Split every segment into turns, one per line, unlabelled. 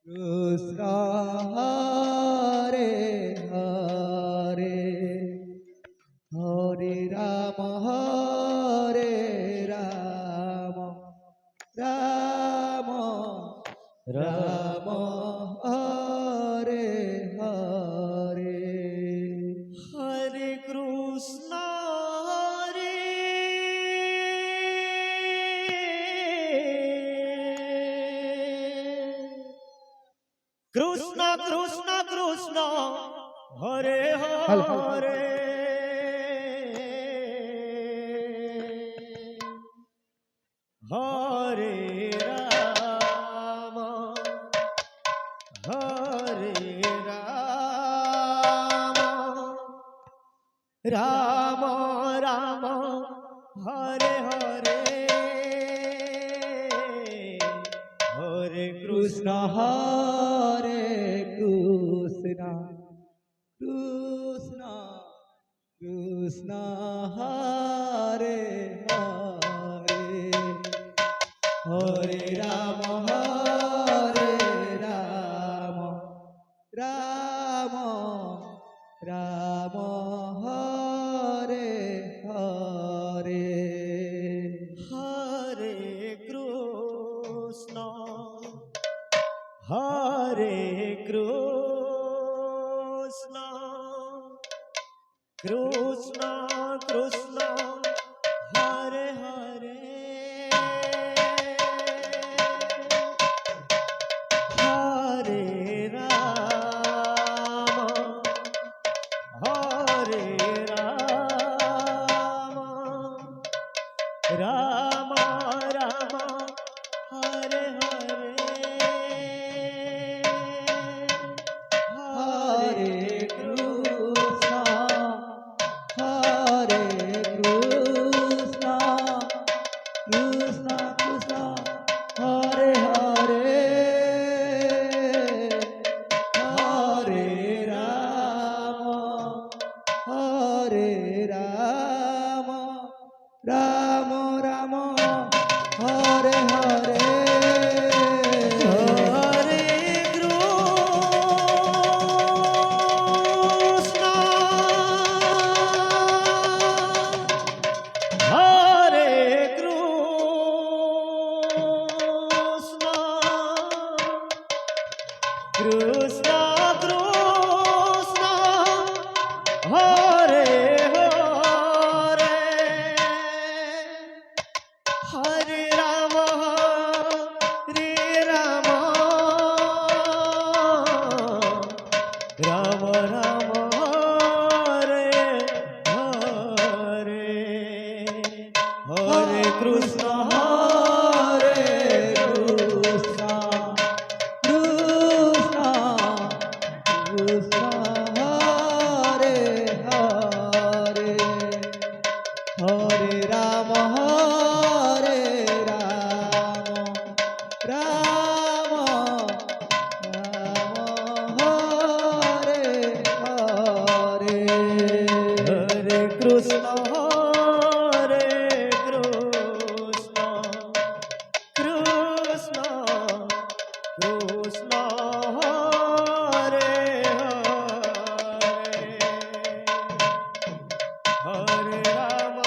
Krishna Hare Hare Hare Ram Ram Ram Hare Hare
Hare Krishna Hare Krishna Krishna Krishna Hare Hare Hare Ram Ram Ram Hare Hare Hare
Krishna Hare Krishna Krishna Krishna Hare Hare Hare Ram Ram Ram Hare Hare
Hare Krishna Hare Krishna Krishna Krishna Hare Hare Hare Ram Ram Hare Hare
Hare Krishna Hare Krishna Krishna Krishna Hare Hare Hare Ram Ram Ram Hare Hare
Hare Krishna Hare Krishna Krishna Krishna Hare Hare Hare Ram Ram Ram Hare Hare Hare Krishna
Hare Krishna Krishna Krishna Hare Hare Hare Ram Ram Hare Hare
Hare Krishna Hare Krishna Krishna Krishna Hare Hare Hare Ram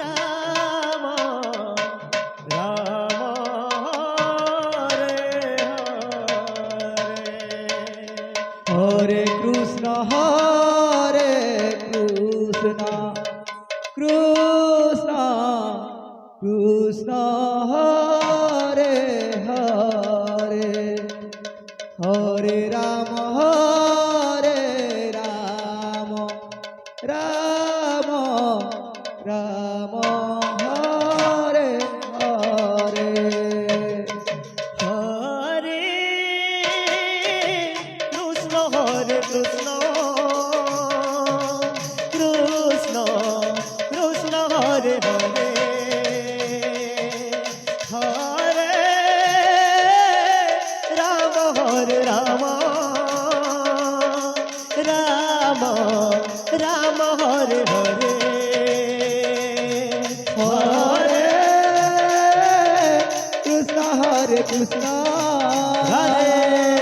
Ram Ram Hare Hare
Hare Krishna Hare Krishna Krishna Krishna Hare Hare Hare Ram Ram Ram Hare Hare
Hare Krishna Hare Krishna Krishna Krishna Hare Hare Hare Ram
Krishna
Radhe
Krishna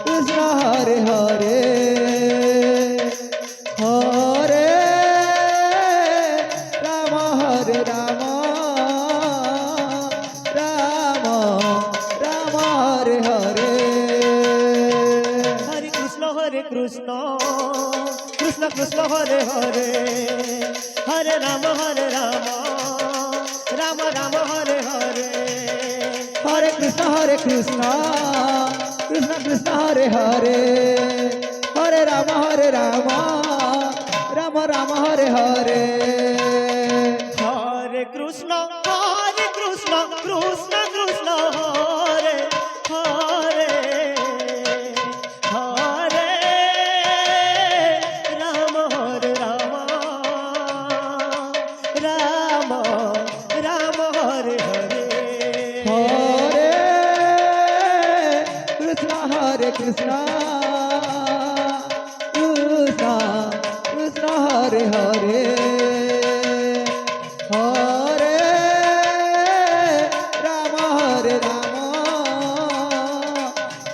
Krishna Hare Hare Hare Ram Hare Ram Ram Ram Hare Hare
Hare Krishna Krishna Krishna Hare Hare Hare Ram Ram Ram Hare Hare
Hare Krishna Krishna Krishna Hare Hare Hare Ram Ram Ram Hare Hare
Hare Krishna Krishna Krishna Hare Hare Hare Ram Hare Ram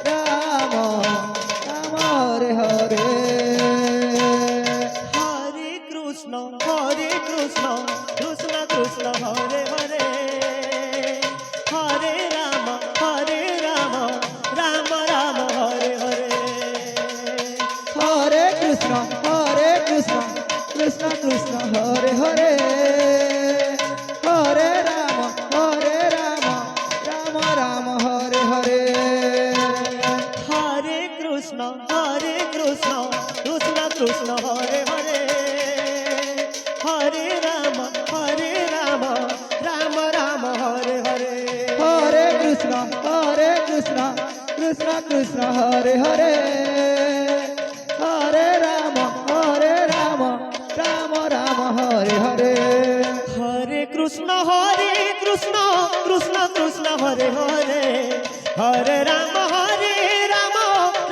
Ram Hare Hare
Hare Krishna Krishna Krishna Hare Hare Hare Ram Ram Ram Hare Hare
Hare Krishna Krishna Krishna Hare Hare Hare Ram Ram Hare Hare
Hare Krishna Krishna Krishna Hare Hare Hare Ram Ram Hare Hare
Hare Krishna Krishna Hare Hare Hare Ram Ram Hare Hare
Hare Krishna Krishna Krishna Hare Hare Hare Ram Ram Hare Hare
Hare Krishna Krishna Krishna Hare Hare Hare Ram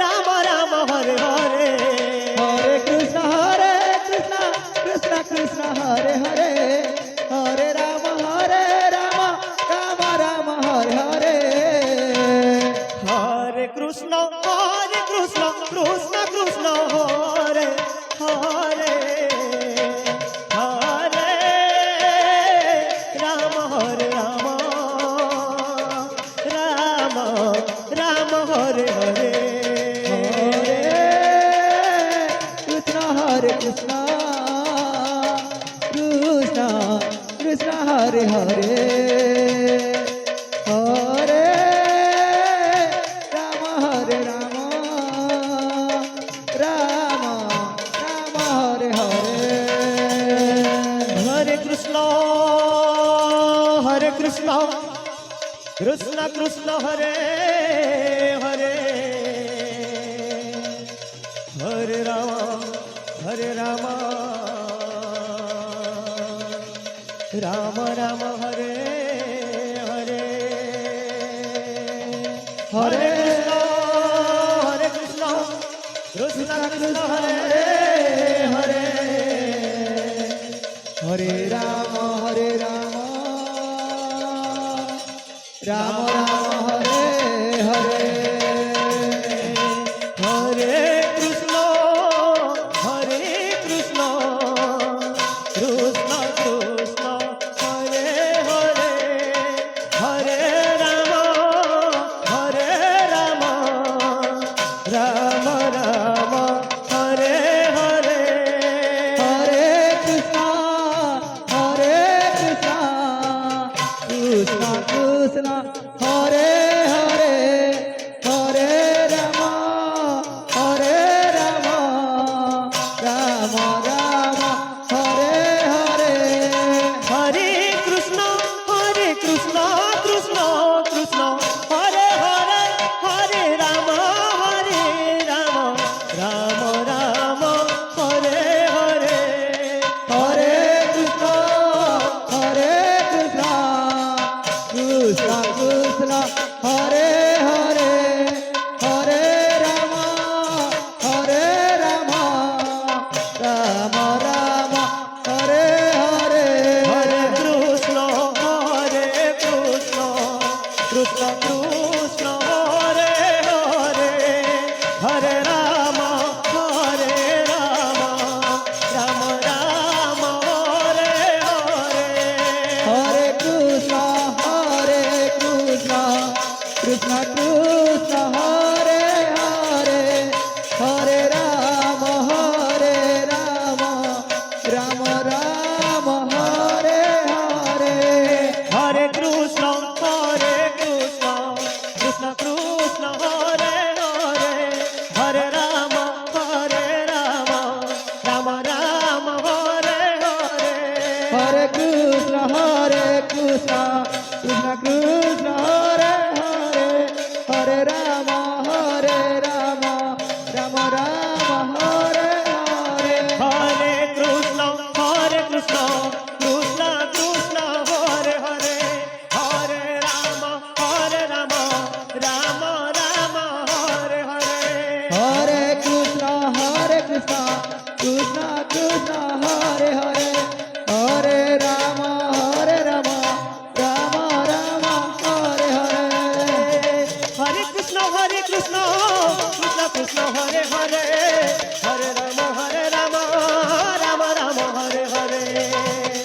Ram Hare Hare
Hare Krishna Krishna Hare Hare Hare Ram Ram Hare Hare
Hare Krishna Krishna Hare Hare Hare Ram Ram Hare Hare
Hare Krishna Krishna Hare Hare Hare Ram Ram Hare Hare
Hare Krishna Krishna Hare Hare Hare Ram Ram Hare Hare
Hare
Krishna Krishna Hare
Hare Hare Ram Ram Hare Hare
Hare Krishna Krishna Krishna Hare Hare Hare Ram Ram Hare Hare
Hare Krishna Krishna Krishna Hare Hare Hare Ram Ram Hare Hare
Hare Krishna Krishna Krishna Hare Hare Hare Ram Ram Hare Hare
Hare Krishna Krishna Krishna Hare Hare Hare Ram Ram Hare Hare
Hare Krishna Hare Krishna Krishna Krishna Hare Hare Hare Ram Ram Ram Hare Hare
Hare Krishna Krishna Krishna Hare Hare Hare Ram Ram Ram Hare Hare
Hare Krishna Krishna Krishna Hare Hare Hare Ram Ram Ram Hare Hare
Hare Krishna Krishna Krishna Hare Hare Hare Ram Ram Ram Hare Hare
Hare Krishna Krishna Krishna Hare Hare Hare Ram Ram Ram Hare Hare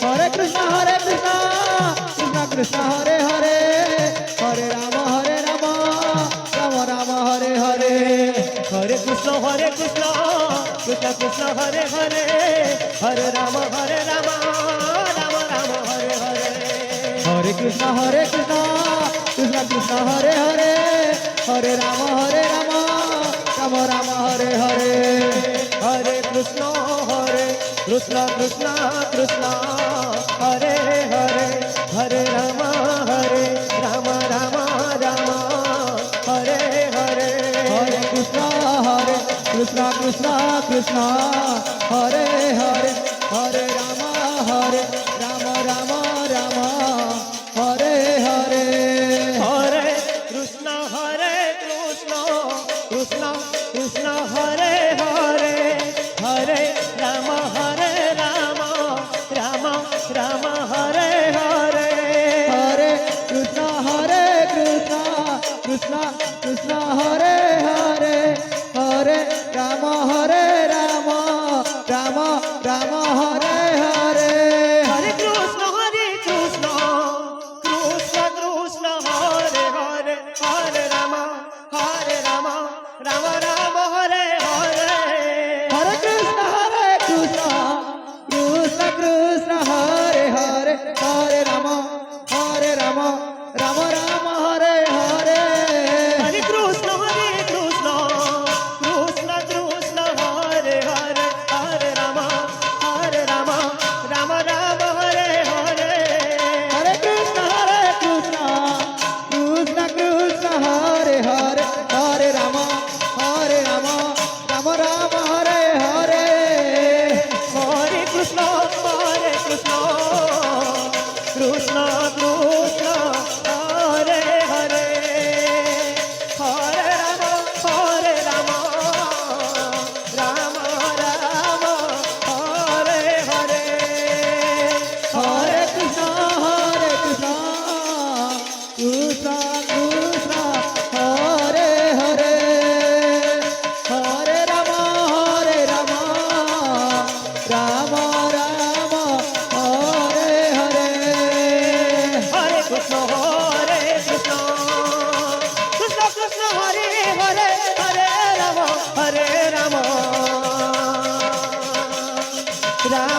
Hare Krishna Krishna Krishna Hare Hare Hare Ram Ram Ram Hare Hare
Hare Krishna Krishna Krishna Hare Hare Hare Ram Ram Ram Hare Hare
Hare Krishna Krishna Krishna Hare Hare Hare Ram Ram Ram Hare Hare
Hare Krishna Krishna Krishna Hare Hare Hare Ram Ram Ram Hare Hare
Hare Krishna Krishna Krishna Hare Hare Hare Ram Ram Ram Hare Hare
Hare Krishna Krishna Krishna Hare Hare Hare Ram Ram Ram Hare Hare
Hare Krishna Krishna Krishna Hare Hare Hare Ram Ram Ram Hare Hare
Hare Krishna Krishna Krishna Hare Hare Hare Ram Ram Ram Hare Hare
Hare Krishna Krishna Krishna Hare Hare Hare Ram Ram Ram Hare Hare
Hare Krishna Krishna Krishna Hare Hare Hare Ram Ram Ram Hare Hare
Hare Krishna Krishna Krishna Hare Hare Hare Ram Ram Ram Hare Hare
Hare Krishna Krishna Krishna Hare Hare Hare Ram Ram Ram Hare Hare
Hare Krishna Krishna Krishna Hare Hare Hare Ram Ram Ram Hare Hare
Hare Krishna Krishna Krishna Hare Hare Hare Ram Ram